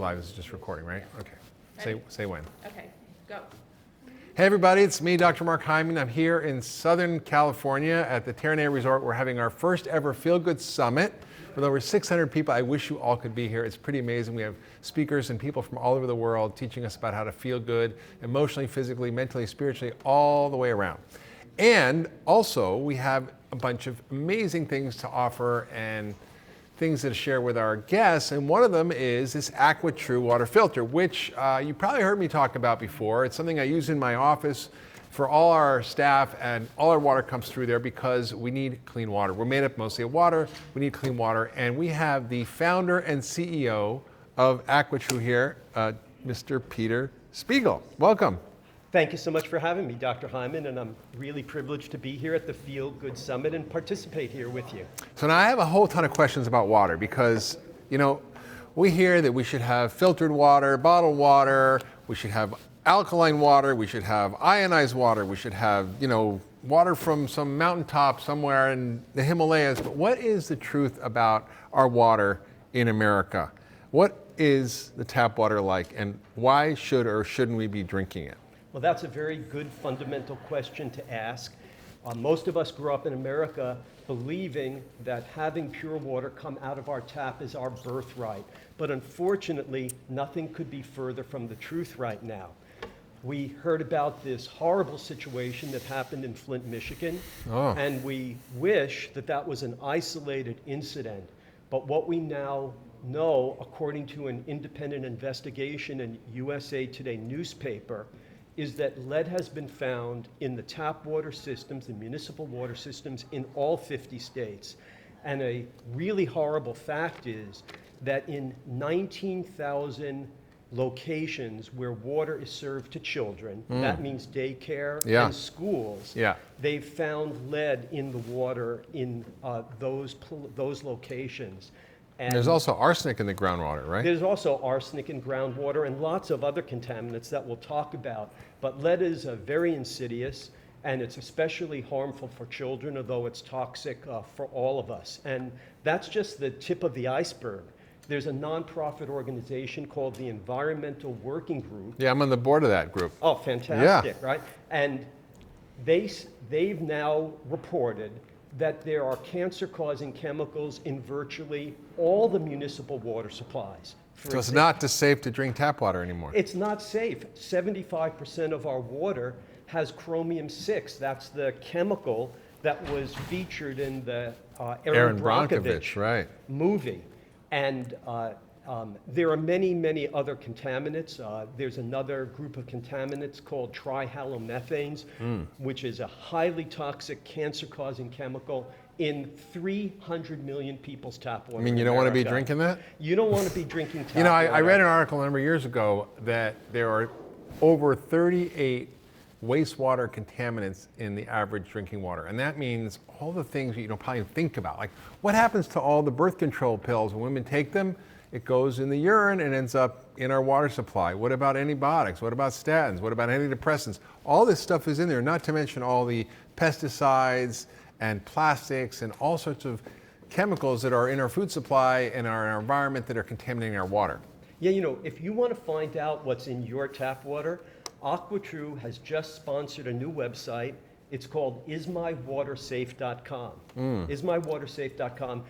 live. This is just recording, right? Okay. Say when. Okay, go. Hey everybody, it's me, Dr. Mark Hyman. I'm here in Southern California at the Terranea Resort. We're having our first ever Feel Good Summit with over 600 people. I wish you all could be here. It's pretty amazing. We have speakers and people from all over the world teaching us about how to feel good emotionally, physically, mentally, spiritually, all the way around. And also we have a bunch of amazing things to offer and things to share with our guests, and one of them is this AquaTru water filter, which you probably heard me talk about before. It's something I use in my office for all our staff, and all our water comes through there because we need clean water. We're made up mostly of water, we need clean water, and we have the founder and CEO of AquaTru here, Mr. Peter Spiegel. Welcome. Thank you so much for having me, Dr. Hyman, and I'm really privileged to be here at the Feel Good Summit and participate here with you. So now I have a whole ton of questions about water because, you know, we hear that we should have filtered water, bottled water, we should have alkaline water, we should have ionized water, we should have, you know, water from some mountaintop somewhere in the Himalayas. But what is the truth about our water in America? What is the tap water like, and why should or shouldn't we be drinking it? Well, that's a very good fundamental question to ask. Most of us grew up in America believing that having pure water come out of our tap is our birthright. But unfortunately, nothing could be further from the truth right now. We heard about this horrible situation that happened in Flint, Michigan, and we wish that that was an isolated incident. But what we now know, according to an independent investigation in USA Today newspaper, is that lead has been found in the tap water systems, the municipal water systems in all 50 states. And a really horrible fact is that in 19,000 locations where water is served to children, that means daycare and schools, they've found lead in the water in those locations. And there's also arsenic in the groundwater, right? There's also arsenic in groundwater and lots of other contaminants that we'll talk about. But lead is very insidious, and it's especially harmful for children, although it's toxic for all of us. And that's just the tip of the iceberg. There's a nonprofit organization called the Environmental Working Group. Yeah, I'm on the board of that group. Oh, fantastic, right? And they've now reported that there are cancer-causing chemicals in virtually all the municipal water supplies. So it's not safe to drink tap water anymore? It's not safe. 75% of our water has chromium-6. That's the chemical that was featured in the Aaron Brockovich movie. And there are many, many other contaminants. There's another group of contaminants called trihalomethanes, which is a highly toxic, cancer-causing chemical in 300 million people's tap water. I mean, you don't want to be drinking that? You don't want to be drinking tap water. You know, I water. read an article a number of years ago that there are over 38 wastewater contaminants in the average drinking water. And that means all the things you don't probably think about. Like, what happens to all the birth control pills when women take them? It goes in the urine and ends up in our water supply. What about antibiotics? What about statins? What about antidepressants? All this stuff is in there, not to mention all the pesticides and plastics and all sorts of chemicals that are in our food supply and our environment that are contaminating our water. Yeah, you know, if you want to find out what's in your tap water, AquaTru has just sponsored a new website. It's called ismywatersafe.com. Ismywatersafe.com.